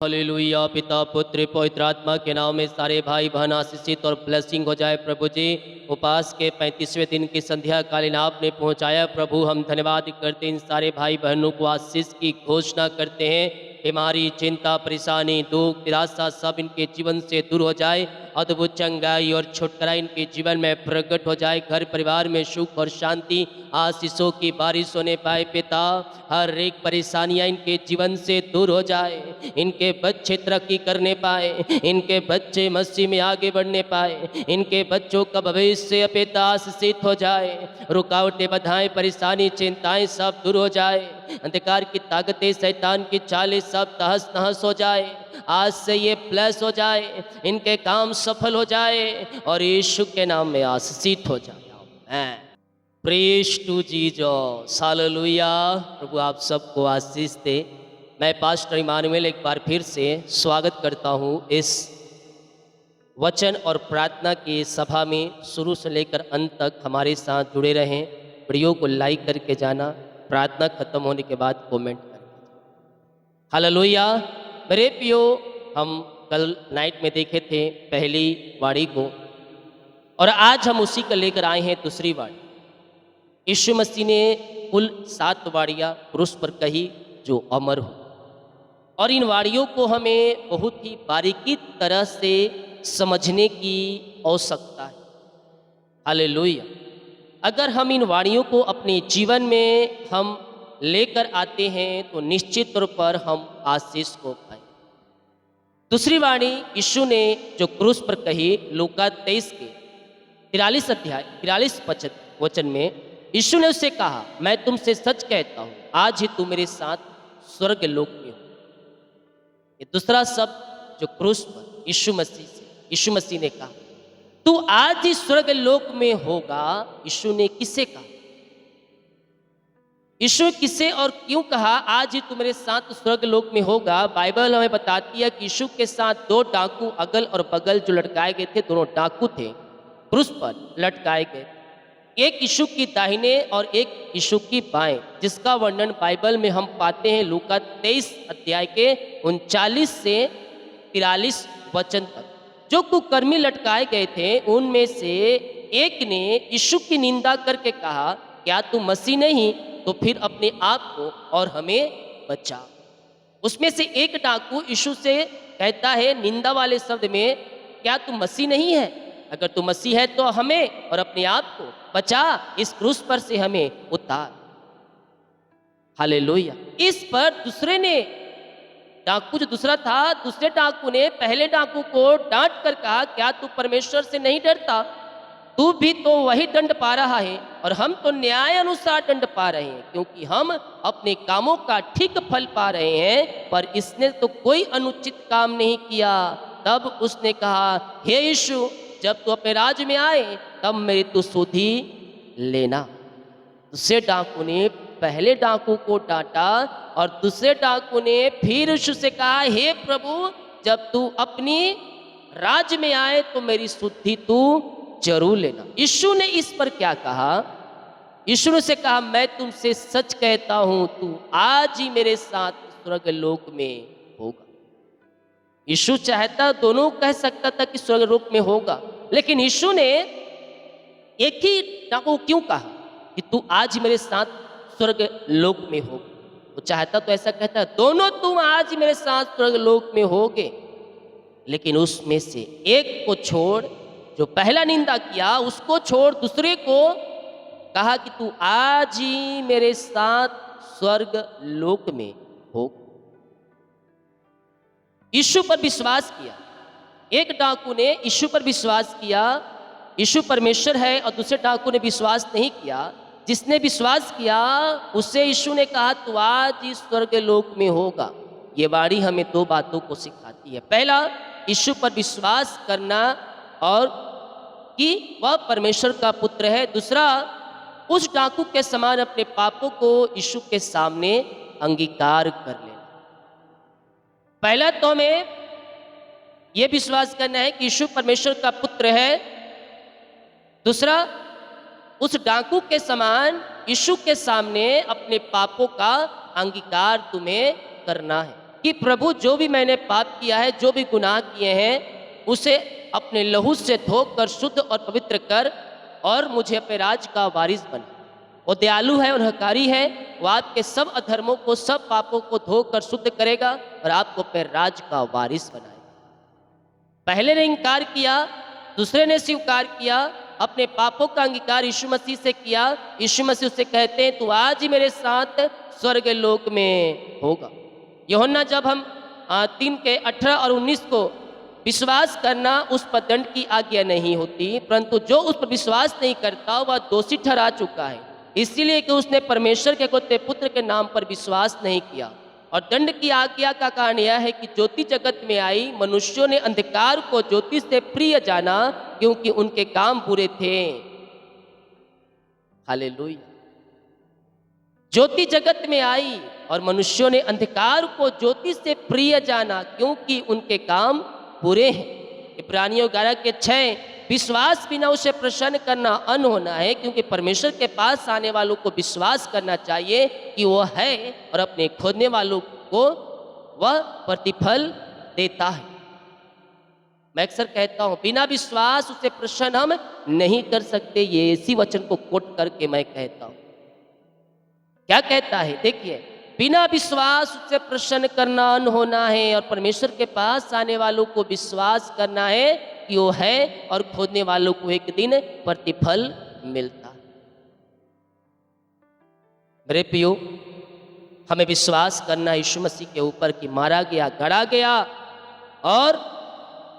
Hallelujah. पिता पुत्र पवित्र आत्मा के नाम में सारे भाई बहन आशीषित और ब्लेसिंग हो जाए। प्रभु जी, उपास के 35वें दिन की संध्या कालीन आपने पहुंचाया। प्रभु, हम धन्यवाद करते हैं, इन सारे भाई बहनों को आशीष की घोषणा करते हैं। बीमारी, चिंता, परेशानी, दुख, निराशा सब इनके जीवन से दूर हो जाए। अद्भुत चंगाई और छुटकारा इनके जीवन में प्रकट हो जाए। घर परिवार में सुख और शांति, आशीषों की बारिश होने पाए। पिता, हर एक परेशानियां इनके जीवन से दूर हो जाए। इनके बच्चे तरक्की करने पाए, इनके बच्चे मसीह में आगे बढ़ने पाए, इनके बच्चों का भविष्य पिता आशीषित हो जाए। रुकावटें, बाधाएं, परेशानी, चिंताएं सब दूर हो जाए। अंधकार की ताकतें, शैतान की चालें सब तहस नहस हो जाए। आज से ये प्लस हो जाए, इनके काम सफल हो जाए और यीशु के नाम में आशीषित हो जाए। आमीन। Praise to Jesus, hallelujah. प्रभु आप सबको आशीष दे। मैं पास्टर इमानुएल एक बार फिर से स्वागत करता हूँ इस वचन और प्रार्थना की सभा में। शुरू से लेकर अंत तक हमारे साथ जुड़े रहें। वीडियो को लाइक करके जाना, प्रार्थना खत्म होने के बाद कमेंट करके। हालेलुया। मेरे प्रियो, हम कल नाइट में देखे थे पहली वाणी को और आज हम उसी को लेकर आए हैं दूसरी वाणी। यीशु मसीह ने कुल 7 वाणियाँ क्रूस पर कही जो अमर हो, और इन वाणियों को हमें बहुत ही बारीकी तरह से समझने की आवश्यकता है। हालेलुया। अगर हम इन वाणियों को अपने जीवन में हम लेकर आते हैं तो निश्चित तौर पर हम आशीष को पाएं। दूसरी वाणी यीशु ने जो क्रूस पर कही, लूका 23 के 43 अध्याय 43 वचन में यीशु ने उससे कहा, मैं तुमसे सच कहता हूँ, आज ही तू मेरे साथ स्वर्ग लोक में हो। ये दूसरा शब्द जो क्रूस पर यीशु मसीह ने कहा, तू आज ही स्वर्ग लोक में होगा। यीशु ने किसे कहा? यीशु किसे और क्यों कहा आज ही तू मेरे साथ स्वर्ग लोक में होगा? बाइबल हमें बताती है कि यीशु के साथ 2 डाकू अगल और बगल जो लटकाए गए थे, दोनों डाकू थे, क्रूस पर लटकाए गए। एक यीशु की दाहिने और एक यीशु की बाएं, जिसका वर्णन बाइबल में हम पाते हैं लूका 23 अध्याय के 39 से 43 वचन तक। जो कुकर्मी लटकाए गए थे उनमें से एक ने यीशु की निंदा करके कहा, क्या तू मसीह नहीं तो फिर अपने आप को और हमें बचा। उसमें से एक डाकू यीशु से कहता है निंदा वाले शब्द में, क्या तू मसीह नहीं है? अगर तू मसीह है तो हमें और अपने आप को बचा, इस क्रूस पर से हमें उतार। हालेलुया। इस पर दूसरे ने, डाकू जो दूसरा था, दूसरे डाकू ने पहले डाकू को डांट कर कहा, क्या तू परमेश्वर से नहीं डरता? तू भी तो वही दंड पा रहा है और हम तो न्याय अनुसार दंड पा रहे हैं, क्योंकि हम अपने कामों का ठीक फल पा रहे हैं, पर इसने तो कोई अनुचित काम नहीं किया। तब उसने कहा, हे यीशु, जब तू अपने राज्य में आए तब मेरी तू सुधि लेना। दूसरे डाकू ने पहले डाकू को डांटा और दूसरे डाकू ने फिर यीशु से कहा, हे प्रभु, जब तू अपनी राज्य में आए तो मेरी सुधि तू जरूर लेना। यीशु ने इस पर क्या कहा? यीशु ने से कहा, मैं तुमसे सच कहता हूं, तू आज ही मेरे साथ स्वर्ग लोक में होगा। यीशु चाहता दोनों कह सकता था कि स्वर्ग लोक में होगा, लेकिन यीशु ने एक ही डाकू क्यों कहा कि तू आज मेरे साथ स्वर्ग लोक में होगा? वो चाहता तो ऐसा कहता, दोनों तुम आज मेरे साथ स्वर्ग लोक में होगे, लेकिन उसमें से एक को छोड़, जो पहला निंदा किया उसको छोड़, दूसरे को कहा कि तू आज ही मेरे साथ स्वर्ग लोक में हो। यीशु पर विश्वास किया। एक डाकू ने यीशु पर विश्वास किया, यीशु परमेश्वर है, और दूसरे डाकू ने विश्वास नहीं किया। जिसने विश्वास किया उससे यीशु ने कहा, तू आज ही स्वर्ग लोक में होगा। ये वाणी हमें 2 बातों को सिखाती है। पहला, यीशु पर विश्वास करना और कि वह परमेश्वर का पुत्र है। दूसरा, उस डाकू के समान अपने पापों को यीशु के सामने अंगीकार कर लेना। पहला तो हमें यह विश्वास करना है कि यीशु परमेश्वर का पुत्र है। दूसरा, उस डाकू के समान यीशु के सामने अपने पापों का अंगीकार तुम्हें करना है। कि प्रभु जो भी मैंने पाप किया है, जो भी गुनाह किए हैं, उसे अपने लहू से धोकर शुद्ध और पवित्र कर और मुझे अपने राज का वारिस बना। वो दयालु है और हकारी है, वो आपके सब अधर्मों को, सब पापों को धोकर शुद्ध करेगा और आपको अपने राज का वारिस बनाएगा। पहले ने इनकार किया, दूसरे ने स्वीकार किया, अपने पापों का अंगीकार यीशु मसीह से किया। यीशु मसीह उससे कहते हैं, तू आज ही मेरे साथ स्वर्ग लोक में होगा। यूहन्ना जब हम 3 के 18 और 19 को विश्वास करना उस पर दंड की आज्ञा नहीं होती, परंतु जो उस पर विश्वास नहीं करता वह दोषी ठहरा चुका है, इसीलिए कि उसने परमेश्वर के एकलौते पुत्र के नाम पर विश्वास नहीं किया। और दंड की आज्ञा का कारण यह है कि ज्योति जगत में आई, मनुष्यों ने अंधकार को ज्योति से प्रिय जाना, क्योंकि उनके काम बुरे थे। हालेलुया। ज्योति जगत में आई और मनुष्यों ने अंधकार को ज्योति से प्रिय जाना, क्योंकि उनके काम बुरे हैं। इब्रानियों 11 के 6, विश्वास बिना उसे प्रसन्न करना अन होना है, क्योंकि परमेश्वर के पास आने वालों को विश्वास करना चाहिए कि वो है और अपने खोजने वालों को वह प्रतिफल देता है। मैं अक्सर कहता हूं, बिना विश्वास उसे प्रसन्न हम नहीं कर सकते। ये इसी वचन को कोट करके मैं कहता हूं। क्या कहता है? देखिए, बिना विश्वास उससे प्रसन्न करना अन होना है, और परमेश्वर के पास आने वालों को विश्वास करना है कि वो है और खोजने वालों को एक दिन प्रतिफल मिलता है। मेरे प्रियो, हमें विश्वास करना यीशु मसीह के ऊपर कि मारा गया, गड़ा गया और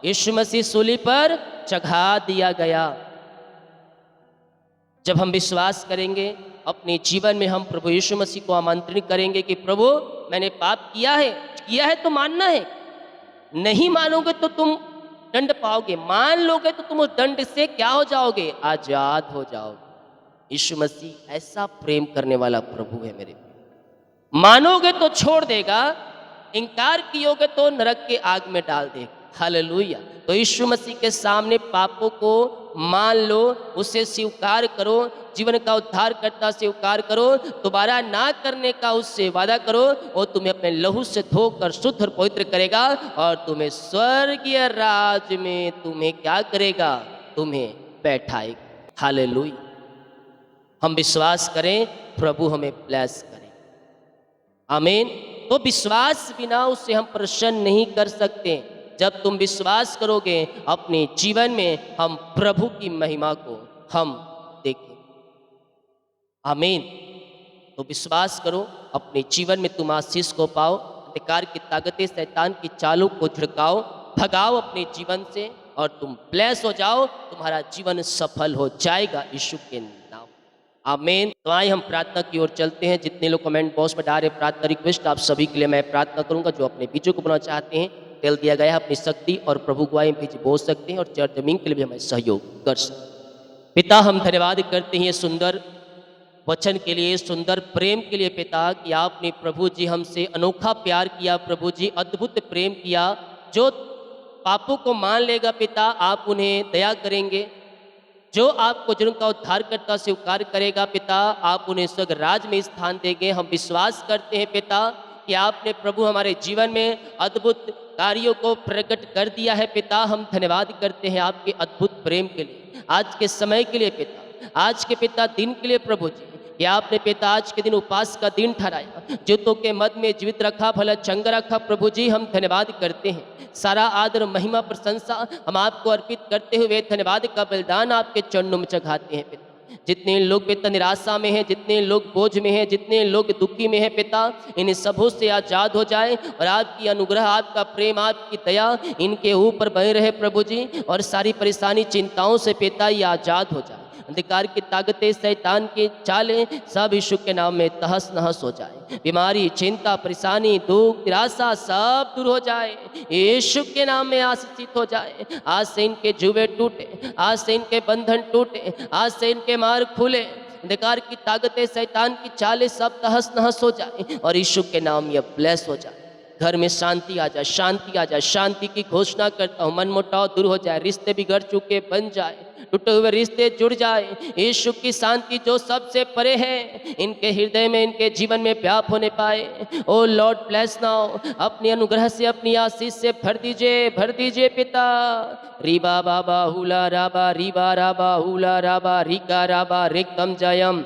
यीशु मसीह सूली पर चढ़ा दिया गया। जब हम विश्वास करेंगे, अपने जीवन में हम प्रभु यीशु मसीह को आमंत्रित करेंगे कि प्रभु मैंने पाप किया है तो मानना है। नहीं मानोगे तो तुम दंड पाओगे, मान लोगे तो तुम उस दंड से क्या हो जाओगे? आजाद हो जाओगे। यीशु मसीह ऐसा प्रेम करने वाला प्रभु है मेरे। मानोगे तो छोड़ देगा, इनकार कियोगे तो नरक के आग में डाल देगा। हालेलुया। तो यीशु मसीह के सामने पापों को मान लो, उसे स्वीकार करो, जीवन का उद्धार करता स्वीकार करो, दोबारा ना करने का उससे वादा करो, और तुम्हें अपने लहू से धोकर शुद्ध और पवित्र करेगा और तुम्हें स्वर्गीय राज में तुम्हें क्या करेगा? तुम्हें बैठाएगा। हालेलुया। हम विश्वास करें, प्रभु हमें ब्लेस करे। आमीन। तो विश्वास बिना उससे हम प्रसन्न नहीं कर सकते। जब तुम विश्वास करोगे, अपने जीवन में हम प्रभु की महिमा को हम देखें। आमीन। तो विश्वास करो, अपने जीवन में तुम आशीष को पाओ, अंधकार की ताकतें, शैतान की चालों को झुड़काओ, भगाओ अपने जीवन से, और तुम ब्लेस हो जाओ। तुम्हारा जीवन सफल हो जाएगा यीशु के नाम। आमीन। तो आइए हम प्रार्थना की ओर चलते हैं। जितने लोग कमेंट बॉक्स में डाल रहे प्रार्थना रिक्वेस्ट, आप सभी के लिए मैं प्रार्थना करूंगा। जो अपने बीजों को बनाना चाहते हैं, तेल दिया गया है, अपनी शक्ति और प्रभु गवाही बीज बो सकते हैं, और चर्च जमीन के लिए भी हमें सहयोग कर सकते हैं। पिता, हम धन्यवाद करते हैं सुंदर वचन के लिए, सुंदर प्रेम के लिए पिता, कि आपने प्रभु जी हमसे अनोखा प्यार किया, प्रभु जी अद्भुत प्रेम किया। जो पापों को मान लेगा पिता, आप उन्हें दया करेंगे। जो आपको जुर्म का उद्धार करता स्वीकार करेगा पिता, आप उन्हें स्वर्ग राज में स्थान देंगे। हम विश्वास करते हैं पिता कि आपने प्रभु हमारे जीवन में अद्भुत कार्यों को प्रकट कर दिया है पिता। हम धन्यवाद करते हैं आपके अद्भुत प्रेम के लिए, आज के समय के लिए पिता, आज के पिता दिन के लिए प्रभु जी, कि आपने पिता आज के दिन उपवास का दिन ठहराया, जूतों के मध्य में जीवित रखा, भला चंगा रखा। प्रभु जी हम धन्यवाद करते हैं। सारा आदर महिमा प्रशंसा हम आपको अर्पित करते हुए धन्यवाद का बलिदान आपके चरणों में चढ़ाते हैं पिता। जितने लोग पिता निराशा में हैं, जितने लोग बोझ में हैं, जितने लोग दुखी में हैं पिता, इन सबों से आज़ाद हो जाए, और आपकी अनुग्रह, आपका प्रेम, आपकी दया इनके ऊपर बने रहे प्रभु जी। और सारी परेशानी चिंताओं से पिता ये आज़ाद हो जाए। अंधकार की ताकतें, शैतान की चालें सब यीशु के नाम में तहस नहस हो जाए। बीमारी, चिंता, परेशानी, दुख, निराशा सब दूर हो जाए, यीशु के नाम में आशीषित हो जाए। आज से इनके जुए टूटे, आज से इनके बंधन टूटे, आज से इनके मार्ग खुले। अंधकार की ताकतें, शैतान की चालें सब तहस नहस हो जाए, और यीशु के नाम ये ब्लेस हो जाए। घर में शांति आ जाए, शांति आ जाए। शांति की घोषणा करता हूँ। मन मुटाव दूर हो जाए, रिश्ते बिगड़ चुके बन जाए, टूटे हुए रिश्ते जुड़ जाए। यीशु की शांति जो सबसे परे है इनके हृदय में, इनके जीवन में व्याप होने पाए। ओ लॉर्ड ब्लेस नाउ, अपनी अनुग्रह से, अपनी आशीष से भर दीजिए पिता। रीबा बाबा हुला राबा, रीबा राबा हुला राबा, रिका राबा रिकम जयम।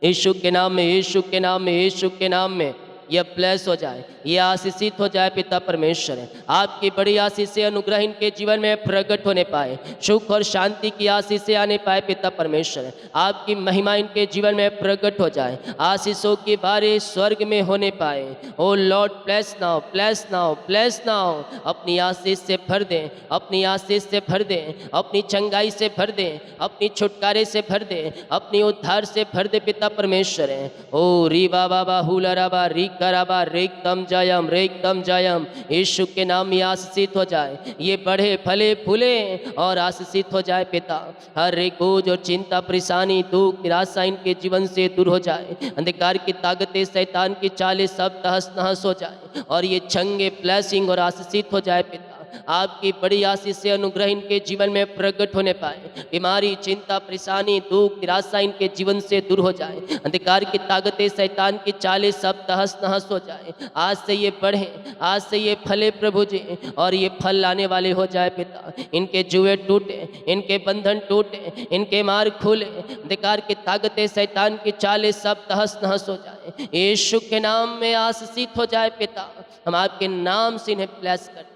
यीशु के नाम में, यीशु के नाम में, यीशु के नाम में यह ब्लेस हो जाए, ये आशीषित हो जाए पिता परमेश्वर। आपकी बड़ी आशीष से अनुग्रह इनके जीवन में प्रकट होने पाए, सुख और शांति की आशीष से आने पाए पिता परमेश्वर। आपकी महिमा इनके जीवन में प्रकट हो जाए, आशीषों की बारिश स्वर्ग में होने पाए। O Lord bless now, bless now, bless now. अपनी आशीष से भर दें, अपनी आशीष से भर दें, अपनी चंगाई से भर दें, अपनी छुटकारे से भर दें, अपनी उद्धार से भर दे पिता परमेश्वर। ओ री बाबा बाहुला राबा, री कराबा, रेकदम जयम, रेकदम जयम। यीशु के नाम में आशीषित हो जाए, ये बढ़े फले फूले और आशीषित हो जाए पिता। हर एक बोझ और चिंता, परेशानी, दुख, निराशा इनके जीवन से दूर हो जाए। अंधकार की ताकतें, शैतान की चालें सब तहस नहस हो जाए और ये चंगे ब्लेसिंग और आशीषित हो जाए पिता। आपकी बड़ी आशीष से अनुग्रह इनके जीवन में प्रकट होने पाए। बीमारी, चिंता, परेशानी, दुख, निराशा इनके जीवन से दूर हो जाए। अंधकार की ताकतें, शैतान की चालें सब तहस नहस हो जाए। आज से ये बढ़े, आज से ये फले प्रभु जी, और ये फल लाने वाले हो जाए पिता। इनके जुए टूटे, इनके बंधन टूटे, इनके मार्ग खुले, अंधकार की ताकतें, शैतान की चालें सब तहस नहस हो जाए। यीशु के नाम में आशीषित हो जाए पिता। हम आपके नाम से इन्हें ब्लेस करते हैं।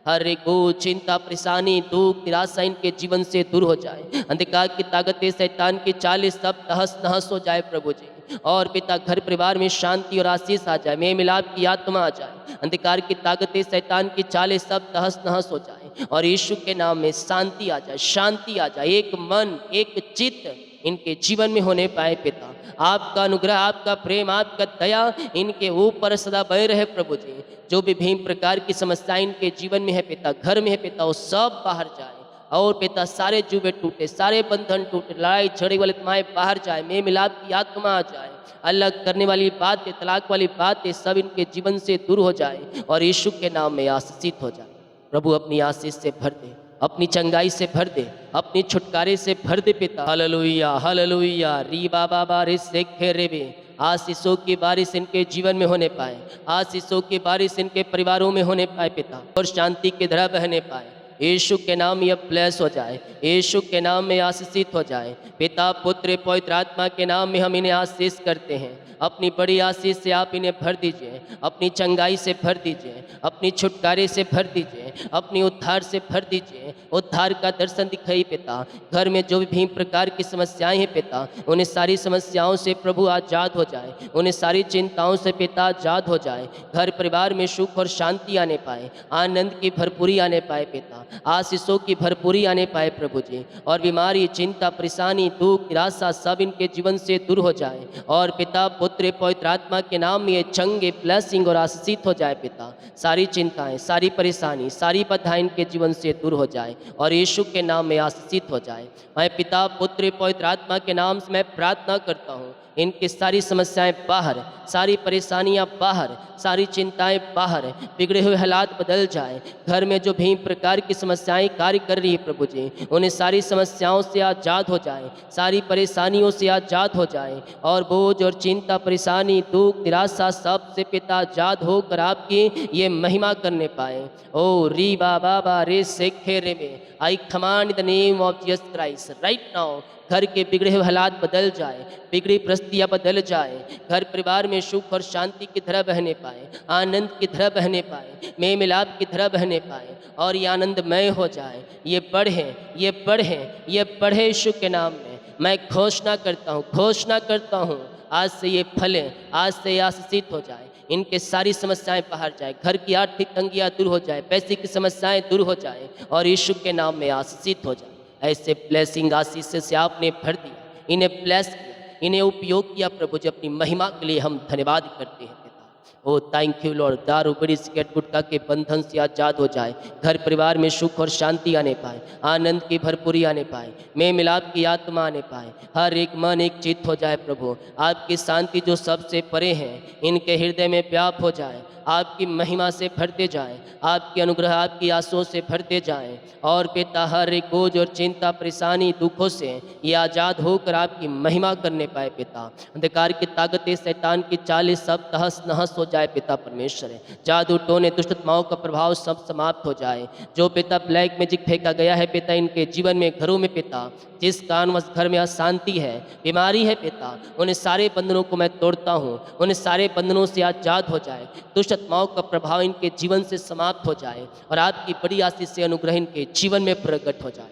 हर एक बोझ, चिंता, परेशानी, दुख, निराशा इनके जीवन से दूर हो जाए। अंधकार की ताकतें, शैतान की चालें सब तहस नहस हो जाए प्रभु जी। और पिता, घर परिवार में शांति और आशीष आ जाए, मेल मिलाप की आत्मा आ जाए। अंधकार की ताकतें, शैतान की चालें सब तहस नहस हो जाए और यीशु के नाम में शांति आ जाए, शांति आ जाए। एक मन, एक चित्त इनके जीवन में होने पाए पिता। आपका अनुग्रह, आपका प्रेम, आपका दया इनके ऊपर सदा बने रहे प्रभु जी। जो भी विभिन्न प्रकार की समस्याएं इनके जीवन में है पिता, घर में है पिता, वो सब बाहर जाए। और पिता, सारे जुबे टूटे, सारे बंधन टूटे, लड़ाई झगड़े वाले तुम्हारे बाहर जाए, मेल मिलाप की आत्मा आ जाए। अलग करने वाली बातें, तलाक वाली बातें सब इनके जीवन से दूर हो जाए और यीशु के नाम में आशीषित हो जाए। प्रभु अपनी आशीष से भर दे, अपनी चंगाई से भर दे, अपनी छुटकारे से भर दे पिता। Hallelujah, hallelujah. री बाबा बारिश से खेरेबे, आशीषों की बारिश इनके जीवन में होने पाए, आशीषों की बारिश इनके परिवारों में होने पाए पिता, और शांति की धारा बहने पाए। यीशु के नाम में यह ब्लेस हो जाए, यीशु के नाम में आशीषित हो जाए पिता, पुत्र, पवित्र आत्मा के नाम में हम इन्हें आशीष करते हैं। अपनी बड़ी आशीष से आप इन्हें भर दीजिए, अपनी चंगाई से भर दीजिए, अपनी छुटकारे से भर दीजिए, अपनी उद्धार से भर दीजिए। उद्धार का दर्शन दिखाई पिता। घर में जो भी भिन्न प्रकार की समस्याएं हैं पिता, उन्हें सारी समस्याओं से प्रभु आज़ाद हो जाए, उन्हें सारी चिंताओं से पिता आज़ाद हो जाए। घर परिवार में सुख और शांति आने पाए, आनंद की भरपूरी आने पाए पिता, आशीषों की भरपूरी आने पाए प्रभु जी। और बीमारी, चिंता, परेशानी, दुख, निराशा सब इनके जीवन से दूर हो जाए और पिता, पुत्र, पवित्र आत्मा के नाम में ये चंगे ब्लेसिंग और आशीषित हो जाए पिता। सारी चिंताएं, सारी परेशानी, सारी बाधाएं इनके जीवन से दूर हो जाए और यीशु के नाम में आशीषित हो जाए। मैं पिता, पुत्र, पवित्र आत्मा के नाम से मैं प्रार्थना करता हूँ, इनकी सारी समस्याएं बाहर, सारी परेशानियां बाहर, सारी चिंताएं बाहर, बिगड़े हुए हालात बदल जाए। घर में जो भी प्रकार की समस्याएं कार्य कर रही है प्रभु जी, उन्हें सारी समस्याओं से आज़ाद हो जाए, सारी परेशानियों से आज़ाद हो जाए और बोझ और चिंता, परेशानी, दुख, निराशा सब से पिता आज़ाद होकर आपकी ये महिमा करने पाए। ओ री बाबा रे से खेरे में आई command in the name of Jesus Christ right now. घर के बिगड़े हुए हालात बदल जाए, बिगड़ी परिस्थितियाँ बदल जाए, घर परिवार में सुख और शांति की तरह बहने पाए, आनंद की तरह बहने पाए, मेल मिलाप की तरह बहने पाए और ये आनंदमय हो जाए। ये बढ़े, ये बढ़े, ये बढ़े यीशु के नाम में। मैं घोषणा करता हूँ, घोषणा करता हूँ, आज से ये फले, आज से ये आशीषित हो जाए। इनके सारी समस्याएं बाहर जाए, घर की आर्थिक तंगियाँ दूर हो जाए, पैसे की समस्याएं दूर हो जाए और यीशु के नाम में आशीषित हो जाए। ऐसे ब्लेसिंग आशीष से आपने भर दिया, इन्हें ब्लेस किया, इन्हें उपयोग किया प्रभु जी। अपनी महिमा के लिए हम धन्यवाद करते हैं पिता। ओ थैंक यू लॉर्ड। दारू बीड़ी सिगरेट गुटखा के बंधन से आजाद हो जाए, घर परिवार में सुख और शांति आने पाए, आनंद की भरपूरी आने पाए, मेल मिलाप की आत्मा आने पाए, हर एक मन एक चित्त हो जाए प्रभु। आपकी शांति जो सबसे परे है इनके हृदय में व्याप हो जाए, आपकी महिमा से भरते जाएं, आपके अनुग्रह आपकी आंसुओं से भरते जाएं। और पिता हर एक बोझ और चिंता परेशानी दुखों से ये आज़ाद होकर आपकी महिमा करने पाए पिता। अंधकार की ताकतें शैतान की चालें सब तहस नहस हो जाए पिता परमेश्वर है। जादू टोने दुष्ट आत्माओं का प्रभाव सब समाप्त हो जाए। जो पिता ब्लैक मैजिक फेंका गया है पिता इनके जीवन में घरों में पिता, जिस कारणवश घर में अशांति है बीमारी है पिता, उन सारे बंधनों को मैं तोड़ता हूँ, उन सारे बंधनों से आजाद हो जाए। दुष्ट आत्माओं का प्रभाव इनके जीवन से समाप्त हो जाए और आपकी बड़ी आशीष से अनुग्रह इनके जीवन में प्रकट हो जाए।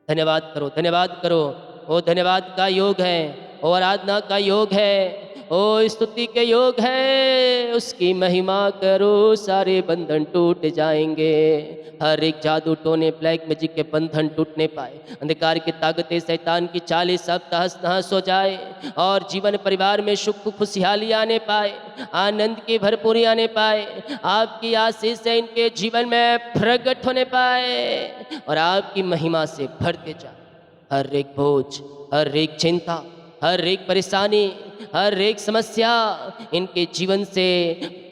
धन्यवाद करो, धन्यवाद करो। ओ धन्यवाद का योग है, ओ आराधना का योग है, ओ स्तुति के योग है। उसकी महिमा करो, सारे बंधन टूट जाएंगे। हर एक जादू टोने ब्लैक मैजिक के बंधन टूटने पाए, अंधकार की ताकतें शैतान की चालें सब तहस नहस हो जाए और जीवन परिवार में सुख खुशहाली आने पाए, आनंद की भरपूरी आने पाए, आपकी आशीष से इनके जीवन में प्रकट होने पाए और आपकी महिमा से भरते जाए। हर एक बोझ, हर एक चिंता, हर एक परेशानी, हर एक समस्या इनके जीवन से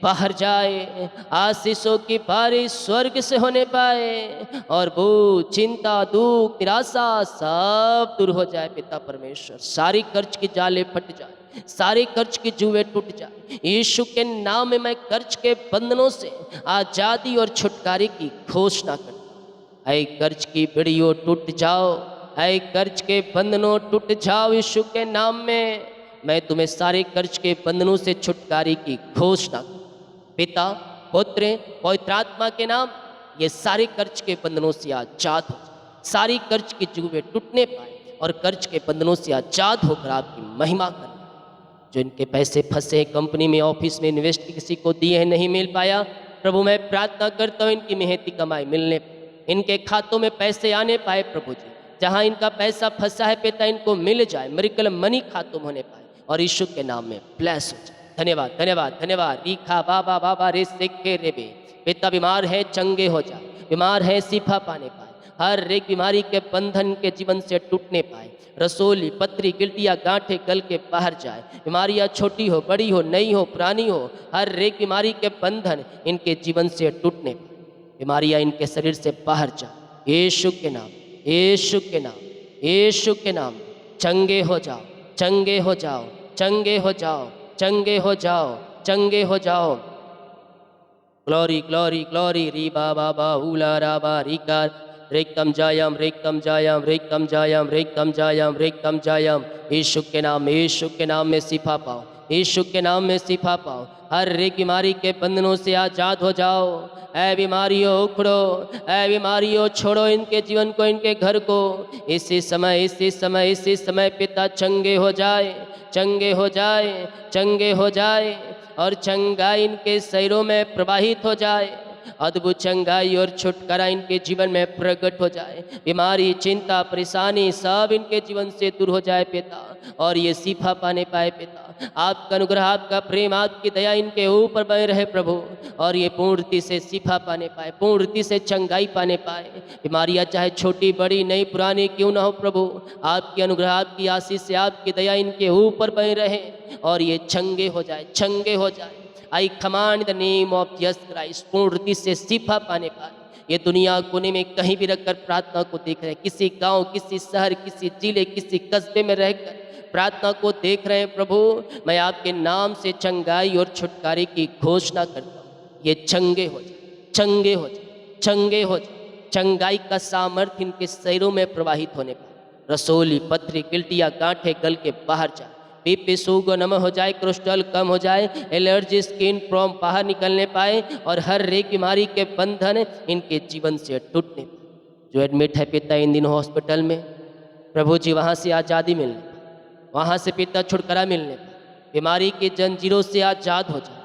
बाहर जाए, आशीषों की बारिश स्वर्ग से होने पाए और वो चिंता दुख निराशा सब दूर हो जाए पिता परमेश्वर। सारी कर्ज की जाले फट जाए, सारे कर्ज की जुए टूट जाए। यीशु के नाम में मैं कर्ज के बंधनों से आज़ादी और छुटकारे की घोषणा करता। ऐ कर्ज की बेड़ियों टूट जाओ, ऐ कर्ज के बंधनों टूट जाओ। यीशु के नाम में मैं तुम्हें सारे कर्ज के बंधनों से छुटकारे की घोषणा करता। पिता पुत्र पवित्र आत्मा के नाम ये सारे कर्ज के बंधनों से आजाद हो जाए, सारी कर्ज की जुए टूटने पाए और कर्ज के बंधनों से आजाद होकर आपकी महिमा करें। जो इनके पैसे फंसे कंपनी में ऑफिस में इन्वेस्ट किसी को दिए हैं नहीं मिल पाया, प्रभु मैं प्रार्थना करता हूँ इनकी मेहनती कमाई मिलने पाए, इनके खातों में पैसे आने पाए प्रभु जी। जहाँ इनका पैसा फंसा है पिता इनको मिल जाए, मिरेकल मनी खातों में होने पाए और यीशु के नाम में ब्लेस हो जाए। धन्यवाद धन्यवाद धन्यवाद। रीखा बाबा बाबा रे सेके रेबे। पिता बीमार है चंगे हो जाए, बीमार है शिफा पाने पाए, हर एक बीमारी के बंधन के जीवन से टूटने पाए। रसोली पत्री गिल्टियाँ गांठे गल के बाहर जाए। बीमारियाँ छोटी हो बड़ी हो नई हो पुरानी हो, हर एक बीमारी के बंधन इनके जीवन से टूटने पाए, बीमारियाँ इनके शरीर से बाहर जाए। यीशु के नाम, यीशु के नाम, यीशु के नाम चंगे हो जाओ, चंगे हो जाओ, चंगे हो जाओ, चंगे हो जाओ, चंगे हो जाओ। ग्लोरी ग्लोरी ग्लोरी री बाबा बाहुला राबा रिका रेकम जायम रेकम जायम रेकम जायम रेकम जायम रेकम जायम। यीशु के नाम, यीशु के नाम में शिफा पाओ, यीशु के नाम में शिफा पाओ। हर एक बीमारी के बंधनों से आजाद हो जाओ। ऐ बीमारियों उखड़ो, ऐ बीमारियों छोड़ो इनके जीवन को, इनके घर को। इसी समय इसी समय इसी समय पिता चंगे हो जाए, चंगे हो जाए, चंगे हो जाए और चंगाई इनके शरीरों में प्रवाहित हो जाए। अद्भुत चंगाई और छुटकारा इनके जीवन में प्रकट हो जाए। बीमारी चिंता परेशानी सब इनके जीवन से दूर हो जाए पिता और ये शिफा पाने पाए पिता। आपका अनुग्रह आपका प्रेम आपकी दया इनके ऊपर बने रहे प्रभु और ये पूर्णति से शिफा पाने पाए, पूर्णति से चंगाई पाने पाए। बीमारियाँ चाहे छोटी बड़ी नई पुरानी क्यों ना हो प्रभु, आपके अनुग्रह आपकी आशीष से आपकी दया इनके ऊपर बने रहे और ये चंगे हो जाए, चंगे हो जाए। I command the name of Jesus Christ, पूर्णति से शिफा पाने पाए। ये दुनिया कोने में कहीं भी रखकर प्रार्थना को देख रहे हैं, किसी गांव किसी शहर किसी जिले किसी कस्बे में रहकर प्रार्थना को देख रहे हैं प्रभु, मैं आपके नाम से चंगाई और छुटकारे की घोषणा करता हूँ। ये चंगे हो जाए, चंगे हो जाए, चंगे हो जाए। चंगाई का सामर्थ्य इनके शरीरों में प्रवाहित होने पाए। रसोली पथरी गिल्टियाँ गांठे गल के बाहर जाए, बीपी शुगर नम हो जाए, कोलेस्ट्रॉल कम हो जाए, एलर्जी स्किन प्रॉब्लम बाहर निकलने पाए और हर एक बीमारी के बंधन इनके जीवन से टूटने पाए। जो एडमिट है पिता इन दिनों हॉस्पिटल में, प्रभु जी वहाँ से आज़ादी मिलने पाए, वहाँ से पिता छुटकारा मिलने पाए, बीमारी की जंजीरों से आज़ाद हो जाए।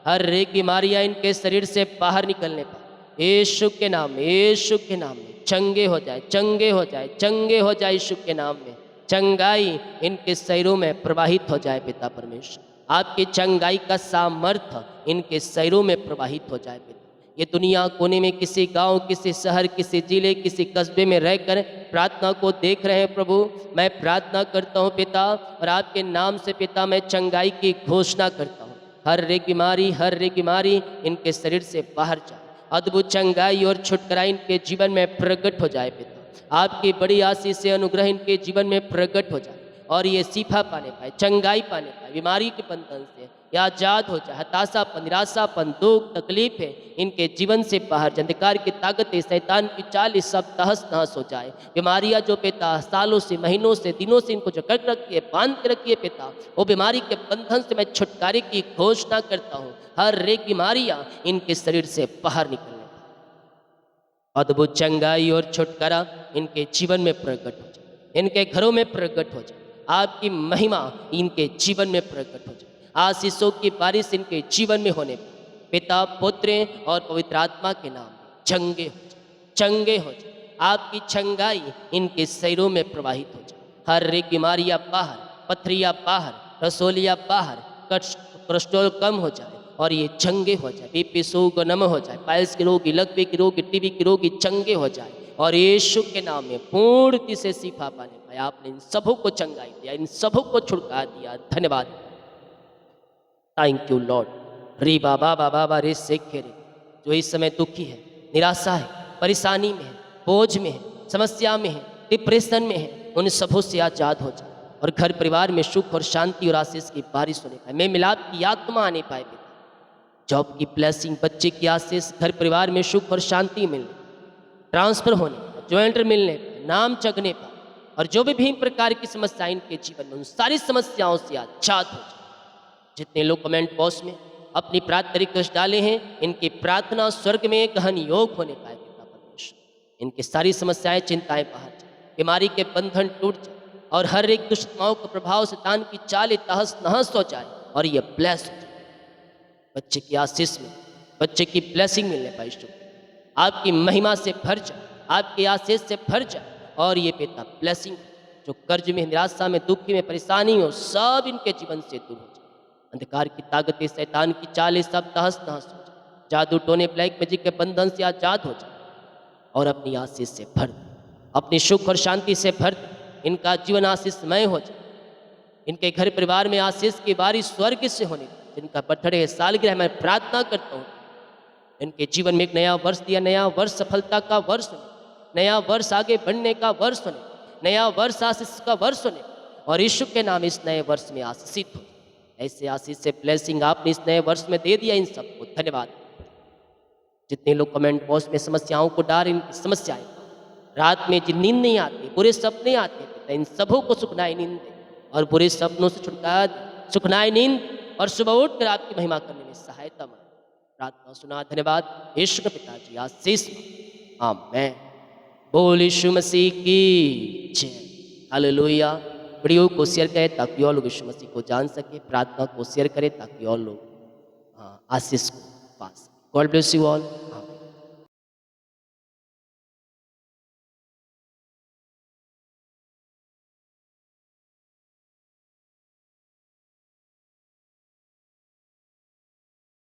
हर एक बीमारियाँ इनके शरीर से बाहर निकलने पाए। यीशु के नाम में, यीशु के नाम में चंगे हो जाए, चंगे हो जाए, चंगे हो जाए। यीशु के नाम में चंगाई इनके शरीरों में प्रवाहित हो जाए पिता परमेश्वर। आपकी चंगाई का सामर्थ्य इनके शरीरों में प्रवाहित हो जाए पिता। ये दुनिया कोने में किसी गांव, किसी शहर, किसी जिले, किसी कस्बे में रहकर प्रार्थना को देख रहे हैं प्रभु, मैं प्रार्थना करता हूँ पिता, और आपके नाम से पिता मैं चंगाई की घोषणा करता हूँ। हर एक बीमारी इनके शरीर से बाहर जाए। अद्भुत चंगाई और छुटकारा इनके जीवन में प्रकट हो जाए पिता। आपकी बड़ी आशीष से अनुग्रह इनके जीवन में प्रकट हो जाए और ये शिफा पाने पाए, चंगाई पाने पाए, बीमारी के बंधन से या आजाद हो जाए। हताशापन, निराशापन, दुख, तकलीफ है इनके जीवन से बाहर, अंधकार की ताकतें, शैतान की चाल सब तहस नहस हो जाए। बीमारियां जो पिता सालों से, महीनों से, दिनों से इनको जकड़ रखी है, बांध के रखी है पिता, वो बीमारी के बंधन से मैं छुटकारे की घोषणा करता हूँ। हर एक बीमारियां इनके शरीर से बाहर निकलने, अद्भुत चंगाई और छुटकारा इनके जीवन में प्रकट हो जाए, इनके घरों में प्रकट हो जाए। आपकी महिमा इनके जीवन में प्रकट हो जाए। आशीषों की बारिश इनके जीवन में होने पर पिता, पुत्र और पवित्र आत्मा के नाम में चंगे हो जाए, चंगे हो जाए। आपकी चंगाई इनके शरीरों में प्रवाहित हो जाए। हर एक बीमारियां बाहर, पथरियां बाहर, रसोलियां बाहर, कोलेस्ट्रॉल कम हो जाए और ये चंगे हो जाए। बीपी शुगर नम हो जाए, पाइल्स के रोगी, लकवे के रोगी, टीबी के रोगी चंगे हो जाए और यीशु के नाम में पूर्ति से शिफा पाने पाए। आपने इन सबों को चंगाई दिया, इन सबों को छुटका दिया। धन्यवाद, थैंक यू लॉर्ड। री बाबा बाबा बा रे सेखे रे, जो इस समय दुखी है, निराशा है, परेशानी में है, बोझ में है, समस्या में है, डिप्रेशन में है, उन सबों से आजाद हो जाए और घर परिवार में सुख और शांति और आशीष की बारिश होने पाए। मैं मिलाप की आत्मा आने पाए पिता, जॉब की ब्लेसिंग, बच्चे की आशीष, घर परिवार में सुख और शांति मिलने, ट्रांसफर होने, ज्वाइंटर मिलने, नाम जगने पर, और जो भी विभिन्न प्रकार की समस्याएं इनके जीवन में, उन सारी समस्याओं से आजाद हो जाए। जितने लोग कमेंट बॉक्स में अपनी प्रार्थना रिक्वेस्ट डाले हैं, इनकी प्रार्थना स्वर्ग में गहन योग होने पाए पिता परमेश्वर। इनकी सारी समस्याएं, चिंताएं बाहर जाए, बीमारी के बंधन टूट जाए और हर एक दुष्टताओं के प्रभाव, शैतान की चालें तहस नहस हो जाए और ये ब्लेस हो जाए। बच्चे की आशीष में, बच्चे की ब्लेसिंग मिलने पाए, आपकी महिमा से भर जाए, आपकी आशीष से भर जाए और ये पिता ब्लेसिंग, जो कर्ज में, निराशा में, दुखी में, परेशानी हो, सब इनके जीवन से दूर हो जाए। अंधकार की ताकतें, शैतान की चालें सब तहस नहस हो जाए। जादू टोने, ब्लैक मैजिक के बंधन से आजाद हो जाए और अपनी आशीष से भर दे, अपनी सुख और शांति से भर दे। इनका जीवन आशीषमय हो जाए। इनके घर परिवार में आशीष की बारिश स्वर्ग से होने, जिनका बर्थडे है, सालगिरह, मैं प्रार्थना करता हूँ इनके जीवन में एक नया वर्ष दिया, नया वर्ष सफलता का वर्ष होने, नया वर्ष आगे बढ़ने का वर्ष होने, नया वर्ष आशीष का वर्ष होने और यीशु के नाम इस नए वर्ष में आशीषित हो। ऐसे आशीष से ब्लेसिंग आपने इस नए वर्ष में दे दिया, इन सबको धन्यवाद। जितने लोग कमेंट बॉक्स में समस्याओं को डाल, इन समस्याएं, रात में जिन नींद नहीं आती, बुरे सपने आते, इन सबों को सुखनाई नींद दे और बुरे सपनों से छुटकारा दे, सुखनाई नींद और सुबह उठकर आपकी महिमा करने में सहायता मांगे। प्रार्थना सुना, धन्यवाद यीशु के पिताजी, आशीष आमीन। बोल यीशु मसीह की जय, हालेलुया। वीडियो को शेयर करें ताकि और लोग यीशु मसीह को जान सके। प्रार्थना को शेयर करें ताकि और लोग आशीष को पा सके। God bless you all.